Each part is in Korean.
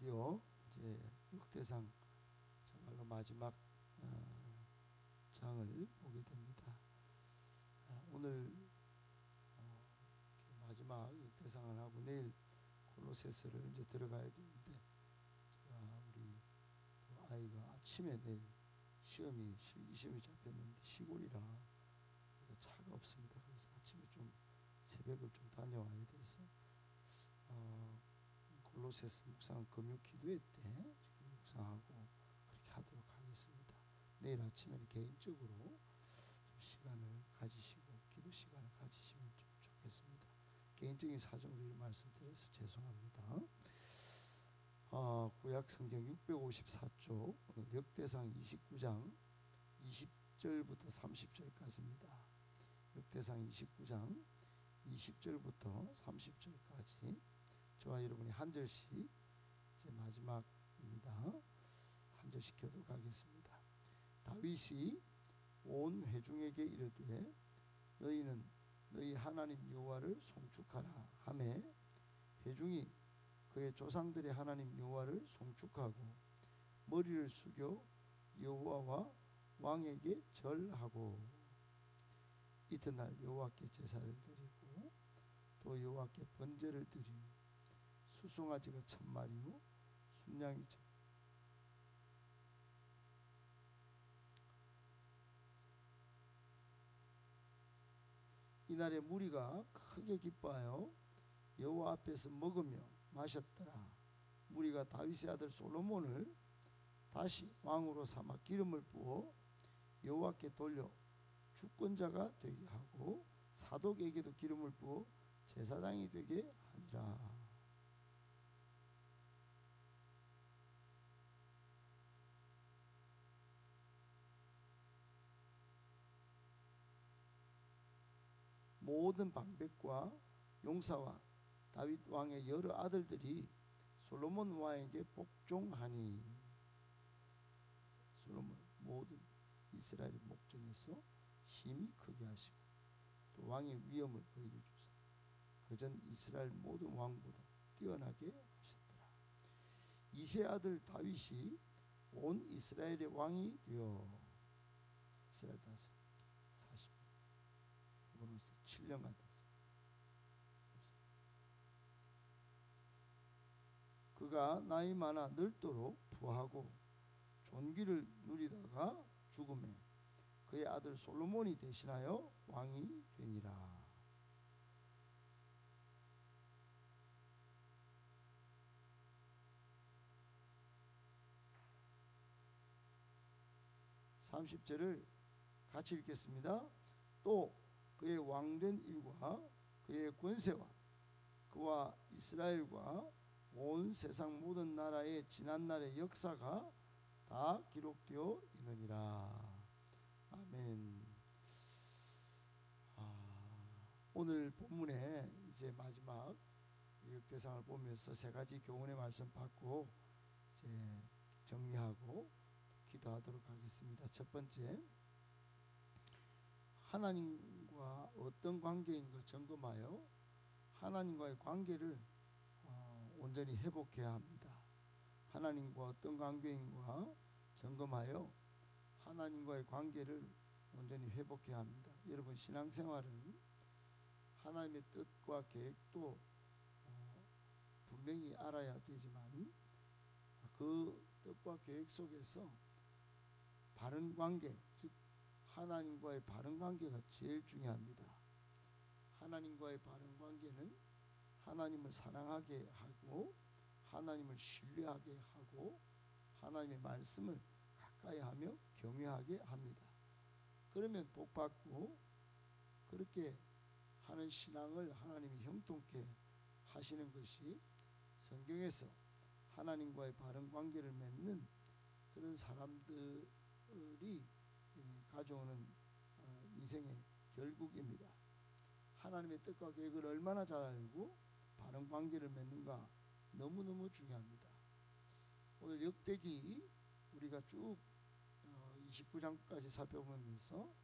드디어 이제 역대상 정말로 마지막 장을 보게 됩니다. 오늘 마지막 역대상을 하고 내일 골로새서를 이제 들어가야 되는데, 제가 우리 아이가 아침에 내일 실기시험이 잡혔는데 시골이라 차가 없습니다. 그래서 아침에 좀 새벽을 좀 다녀와야 돼서 골로새서 묵상 금요 기도회 때 묵상하고 그렇게 하도록 하겠습니다. 내일 아침에는 개인적으로 좀 시간을 가지시고 기도 시간을 가지시면 좀 좋겠습니다. 개인적인 사정으로 이런 말씀드려서 죄송합니다. 구약 성경 654쪽 역대상 29장 20절부터 30절까지입니다. 역대상 29장 20절부터 30절까지 저와 여러분이 한 절씩, 이제 마지막입니다. 한 절씩 교독 하겠습니다. 다윗이 온 회중에게 이르되 너희는 너희 하나님 여호와를 송축하라 하매 회중이 그의 조상들의 하나님 여호와를 송축하고 머리를 숙여 여호와와 왕에게 절하고 이튿날 여호와께 제사를 드리고 또 여호와께 번제를 드리고 수송아지가 1000마리요 순양이 이날에 무리가 크게 기뻐하여 여호와 앞에서 먹으며 마셨더라. 무리가 다윗의 아들 솔로몬을 다시 왕으로 삼아 기름을 부어 여호와께 돌려 주권자가 되게 하고 사독에게도 기름을 부어 제사장이 되게 하니라. 모든 방백과 용사와 다윗 왕의 여러 아들들이 솔로몬 왕에게 복종하니, 솔로몬 모든 이스라엘 목전에서 힘이 크게 하시고 또 왕의 위엄을 보이게 주사 그전 이스라엘 모든 왕보다 뛰어나게 하셨더라. 이세 아들 다윗이 온 이스라엘의 왕이 되어 이스라엘 다스 7년간 그가 나이 많아 늙도록 부하고 존귀를 누리다가 죽음에 그의 아들 솔로몬이 대신하여 왕이 되니라. (30절을) 같이 읽겠습니다. 또 그의 왕된 일과 그의 권세와 그와 이스라엘과 온 세상 모든 나라의 지난날의 역사가 다 기록되어 있느니라. 아멘. 오늘 본문에 이제 마지막 역대상을 보면서 세 가지 교훈의 말씀 받고 이제 정리하고 기도하도록 하겠습니다. 첫 번째, 하나님과 어떤 관계인가 점검하여 하나님과의 관계를 온전히 회복해야 합니다. 하나님과 어떤 관계인가 점검하여 하나님과의 관계를 온전히 회복해야 합니다. 여러분, 신앙생활은 하나님의 뜻과 계획도 분명히 알아야 되지만 그 뜻과 계획 속에서 바른 관계, 즉 하나님과의 바른 관계가 제일 중요합니다. 하나님과의 바른 관계는 하나님을 사랑하게 하고 하나님을 신뢰하게 하고 하나님의 말씀을 가까이 하며 경외하게 합니다. 그러면 복받고 그렇게 하는 신앙을 하나님이 형통케 하시는 것이 성경에서 하나님과의 바른 관계를 맺는 그런 사람들이 가져오는 인생의 결국입니다. 하나님의 뜻과 계획을 얼마나 잘 알고 바른 관계를 맺는가 너무너무 중요합니다. 오늘 역대기 우리가 쭉 29장까지 살펴보면서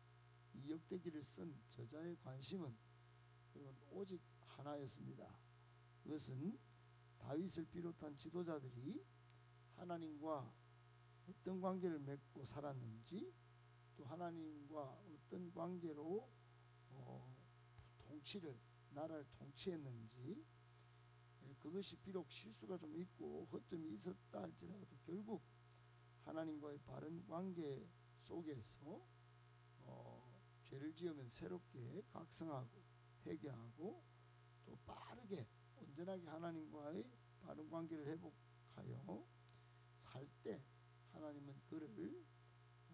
이 역대기를 쓴 저자의 관심은 오직 하나였습니다. 그것은 다윗을 비롯한 지도자들이 하나님과 어떤 관계를 맺고 살았는지, 또 하나님과 어떤 관계로 나라를 통치했는지, 그것이 비록 실수가 좀 있고 허점이 있었다 할지라도 결국 하나님과의 바른 관계 속에서 죄를 지으면 새롭게 각성하고 회개하고 또 빠르게 온전하게 하나님과의 바른 관계를 회복하여 살 때 하나님은 그를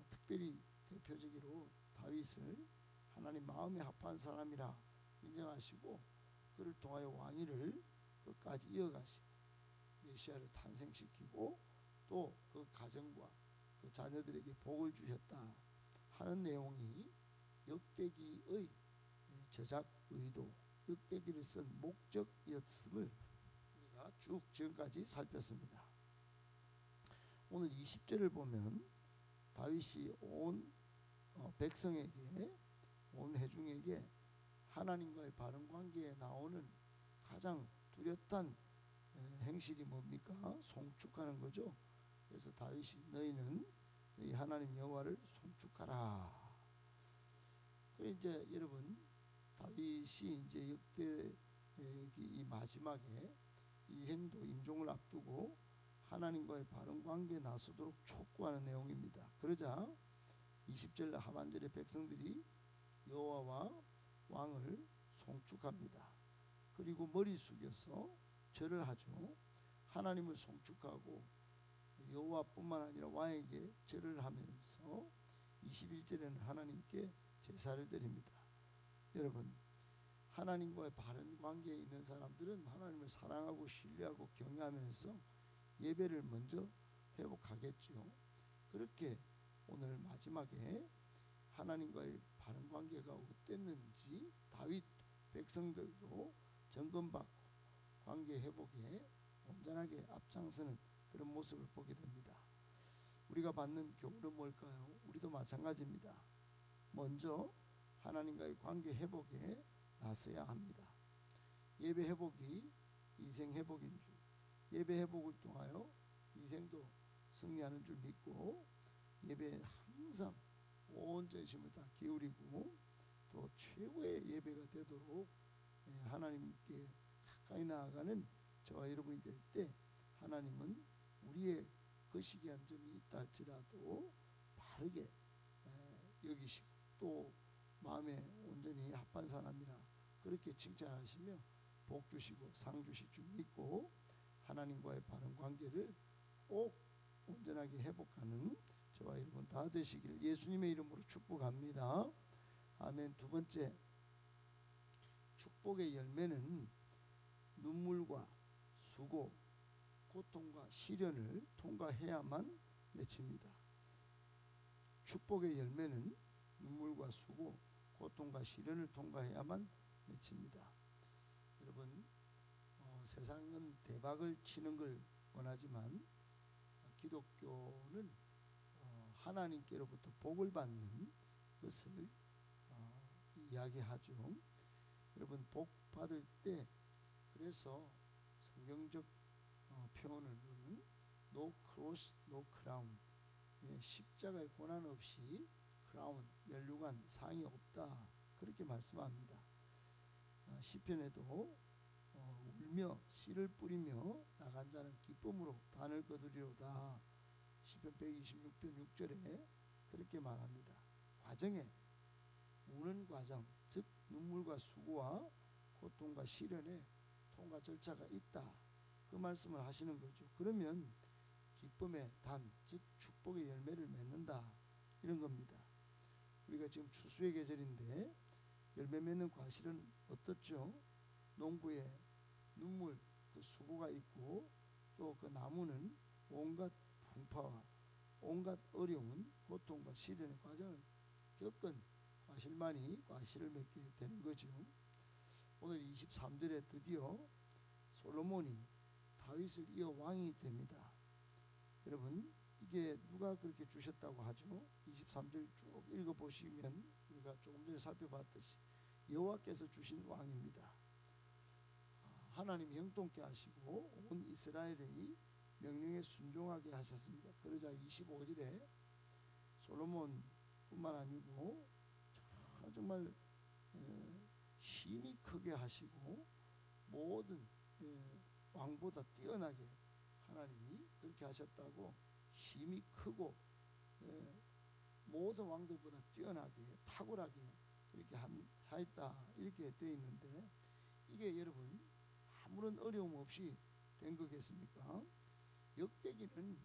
특별히 대표적으로 다윗을 하나님 마음에 합한 사람이라 인정하시고 그를 통하여 왕위를 끝까지 이어가시고 메시아를 탄생시키고 또 그 가정과 그 자녀들에게 복을 주셨다 하는 내용이 역대기의 제작 의도, 역대기를 쓴 목적이었음을 우리가 쭉 지금까지 살폈습니다. 오늘 20절을 보면 다윗이 온 백성에게, 온 회중에게 하나님과의 바른 관계에 나오는 가장 뚜렷한 행실이 뭡니까? 송축하는 거죠. 그래서 다윗이 너희는 너희 하나님 여호와를 송축하라. 그래 이제 여러분 다윗이 이제 역대기 마지막에 이생도 임종을 앞두고 하나님과의 바른 관계에 나서도록 촉구하는 내용입니다. 그러자 20절 하반절의 백성들이 여호와와 왕을 송축합니다. 그리고 머리 숙여서 절을 하죠. 하나님을 송축하고 여호와뿐만 아니라 왕에게 절을 하면서 21절에는 하나님께 제사를 드립니다. 여러분 하나님과의 바른 관계에 있는 사람들은 하나님을 사랑하고 신뢰하고 경외하면서 예배를 먼저 회복하겠죠. 그렇게 오늘 마지막에 하나님과의 바른 관계가 어땠는지 다윗 백성들도 점검받고 관계 회복에 온전하게 앞장서는 그런 모습을 보게 됩니다. 우리가 받는 교훈은 뭘까요? 우리도 마찬가지입니다. 먼저 하나님과의 관계 회복에 나서야 합니다. 예배 회복이 인생 회복인 줄, 예배 회복을 통하여 인생도 승리하는 줄 믿고 예배에 항상 온 전심을 다 기울이고 또 최고의 예배가 되도록 하나님께 가까이 나아가는 저와 여러분이 될 때 하나님은 우리의 거시기한 점이 있다 할지라도 바르게 여기시고 또 마음에 온전히 합한 사람이라 그렇게 칭찬하시며 복 주시고 상 주실 줄 믿고 하나님과의 바른 관계를 꼭 온전하게 회복하는 저와 여러분 다 되시기를 예수님의 이름으로 축복합니다. 아멘. 두 번째, 축복의 열매는 눈물과 수고, 고통과 시련을 통과해야만 맺힙니다. 축복의 열매는 눈물과 수고, 고통과 시련을 통과해야만 맺힙니다. 여러분 세상은 대박을 치는 걸 원하지만 기독교는 하나님께로부터 복을 받는 것을 이야기하죠. 여러분 복 받을 때 그래서 성경적 표현으로는 no cross, no crown, 십자가의 고난 없이 크라운, 면류관, 상이 없다 그렇게 말씀합니다. 시편에도 울며 씨를 뿌리며 나간 자는 기쁨으로 단을 거두리로다. 시편 126편 6절에 그렇게 말합니다. 과정에 우는 과정, 즉 눈물과 수고와 고통과 시련에 통과 절차가 있다. 그 말씀을 하시는 거죠. 그러면 기쁨의 단, 즉 축복의 열매를 맺는다. 이런 겁니다. 우리가 지금 추수의 계절인데 열매 맺는 과실은 어떻죠? 농부의 눈물, 그 수고가 있고 또 그 나무는 온갖 풍파와 온갖 어려운 고통과 시련의 과정을 겪은 과실만이 과실을 맺게 되는 거죠. 오늘 23절에 드디어 솔로몬이 다윗을 이어 왕이 됩니다. 여러분 이게 누가 그렇게 주셨다고 하죠? 23절 쭉 읽어보시면 우리가 조금 전에 살펴봤듯이 여호와께서 주신 왕입니다. 하나님 형통케 하시고 온 이스라엘의 명령에 순종하게 하셨습니다. 그러자 25절에 솔로몬뿐만 아니고 정말 힘이 크게 하시고 모든 왕보다 뛰어나게 하나님이 그렇게 하셨다고, 힘이 크고 모든 왕들보다 뛰어나게 탁월하게 그렇게 하였다 이렇게 되어 있는데, 이게 여러분 아무런 어려움 없이 된 거겠습니까? 역대기는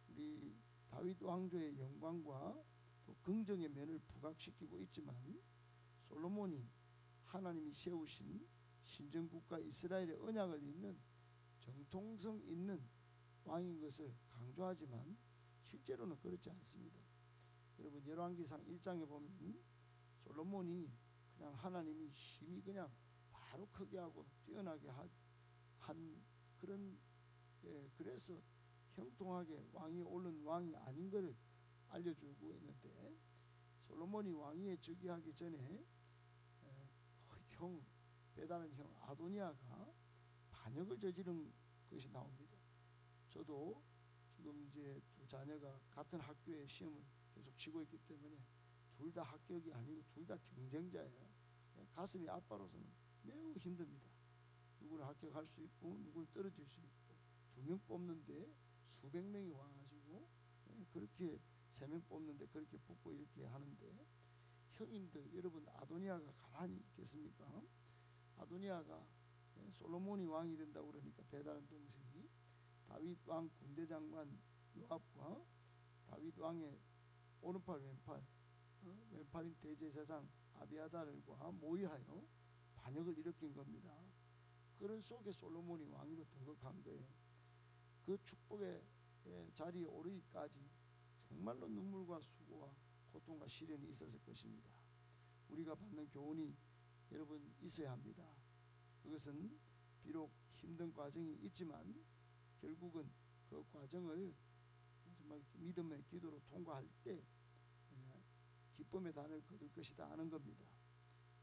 우리 다윗 왕조의 영광과 또 긍정의 면을 부각시키고 있지만, 솔로몬이 하나님이 세우신 신정국가 이스라엘의 언약을 잇는 정통성 있는 왕인 것을 강조하지만 실제로는 그렇지 않습니다. 여러분 열왕기상 1장에 보면 솔로몬이 그냥 하나님이 힘이 그냥 바로 크게 하고 뛰어나게 한 그런 그래서 형통하게 왕이 오른 왕이 아닌 것을 알려주고 있는데, 솔로몬이 왕위에 즉위하기 전에 배다른 형 아도니아가 반역을 저지른 것이 나옵니다. 저도 지금 이제 두 자녀가 같은 학교에 시험을 계속 치고 있기 때문에 둘 다 합격이 아니고 둘 다 경쟁자예요. 가슴이 아빠로서는 매우 힘듭니다. 누구를 합격할 수 있고 누구를 떨어질 수 있고, 2명 뽑는데 수백 명이 와가지고 그렇게 3명 뽑는데 그렇게 뽑고 이렇게 하는데, 형님들 여러분 아도니아가 가만히 있겠습니까? 아도니아가 솔로몬이 왕이 된다고 그러니까 배다른 동생이 다윗 왕 군대 장관 요압과 다윗 왕의 오른팔 왼팔인 대제사장 아비아달과 모의하여 반역을 일으킨 겁니다. 그런 속에 솔로몬이 왕위로 등극한 거예요. 그 축복의 자리에 오르기까지 정말로 눈물과 수고와 고통과 시련이 있었을 것입니다. 우리가 받는 교훈이 여러분 있어야 합니다. 그것은 비록 힘든 과정이 있지만 결국은 그 과정을 정말 믿음의 기도로 통과할 때 기쁨의 단을 거둘 것이다 하는 겁니다.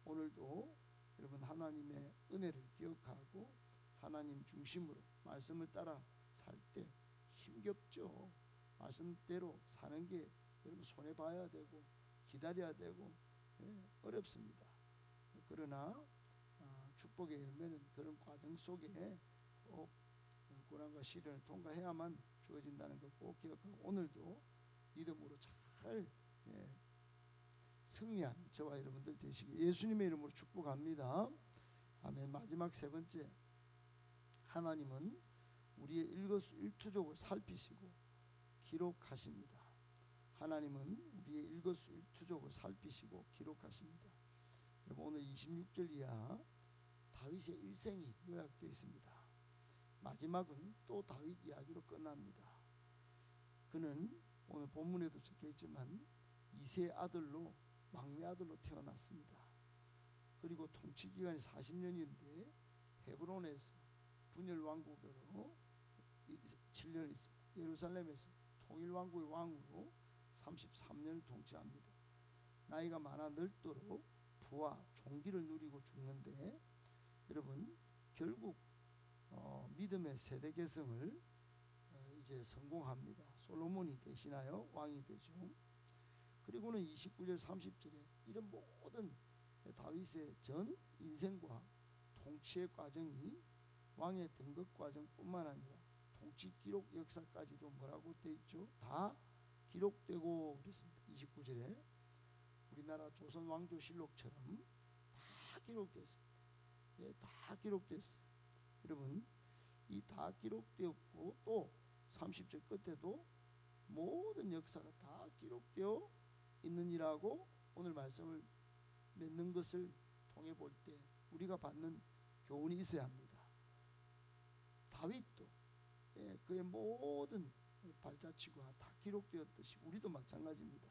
오늘도 여러분 하나님의 은혜를 기억하고 하나님 중심으로 말씀을 따라 살 때 힘겹죠. 말씀대로 사는 게 여러분 손해 봐야 되고 기다려야 되고 어렵습니다. 그러나 축복의 열매는 그런 과정 속에 꼭 고난과 시련을 통과해야만 주어진다는 걸 꼭 기억하고, 오늘도 믿음으로 잘 승리하는 저와 여러분들 되시길 예수님의 이름으로 축복합니다. 아멘. 마지막 세 번째, 하나님은 우리의 일거수일투족을 살피시고 기록하십니다. 하나님은 우리의 일거수일투족을 살피시고 기록하십니다. 여러분 오늘 26절 이하 다윗의 일생이 요약되어 있습니다. 마지막은 또 다윗 이야기로 끝납니다. 그는 오늘 본문에도 적혀있지만 2세 아들로 막내 아들로 태어났습니다. 그리고 통치 기간이 40년인데 헤브론에서 분열 왕국으로 7년을 있습니다. 예루살렘에서 통일 왕국의 왕으로 33년을 통치합니다. 나이가 많아 늙도록 부와 종기를 누리고 죽는데, 여러분 결국 믿음의 세대 계승을 이제 성공합니다. 솔로몬이 되시나요? 왕이 되죠. 그리고는 29절 30절에 이런 모든 다윗의 전 인생과 통치의 과정이 왕의 등극 과정뿐만 아니라 통치 기록 역사까지도 뭐라고 되어 있죠? 다 기록되고 그랬습니다. 29절에 우리나라 조선 왕조실록처럼 다 기록됐습니다. 다 기록됐어요. 여러분 이 다 기록되었고 또 30절 끝에도 모든 역사가 다 기록되어 있느니라고 오늘 말씀을 맺는 것을 통해 볼 때 우리가 받는 교훈이 있어야 합니다. 다윗도 그의 모든 발자취가 다 기록되었듯이 우리도 마찬가지입니다.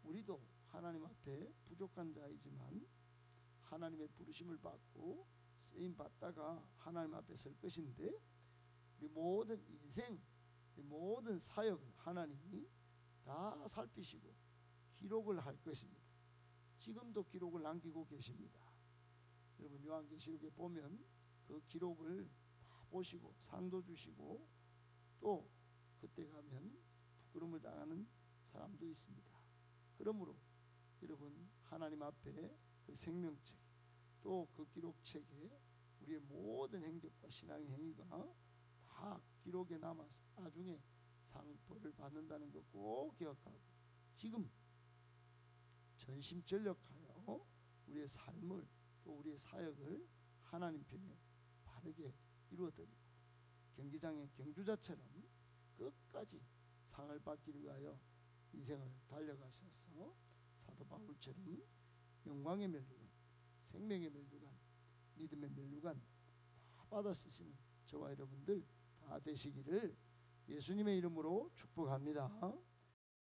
우리도 하나님 앞에 부족한 자이지만 하나님의 부르심을 받고 쓰임 받다가 하나님 앞에 설 것인데, 우리 모든 인생, 우리 모든 사역은 하나님이 다 살피시고 기록을 할 것입니다. 지금도 기록을 남기고 계십니다. 여러분 요한계시록에 보면 그 기록을 다 보시고 상도 주시고 또 그때 가면 부끄러움을 당하는 사람도 있습니다. 그러므로 여러분 하나님 앞에 그 생명책 또 그 기록책에 우리의 모든 행적과 신앙의 행위가 다 기록에 남아서 나중에 상벌을 받는다는 거 꼭 기억하고 지금 전심전력하여 우리의 삶을 또 우리의 사역을 하나님 편에 바르게 이루어드리고 경기장의 경주자처럼 끝까지 상을 받기 위하여 인생을 달려가셔서 사도 바울처럼 영광의 면류관, 생명의 면류관, 믿음의 면류관 다 받아 쓰시는 저와 여러분들 다 되시기를 예수님의 이름으로 축복합니다.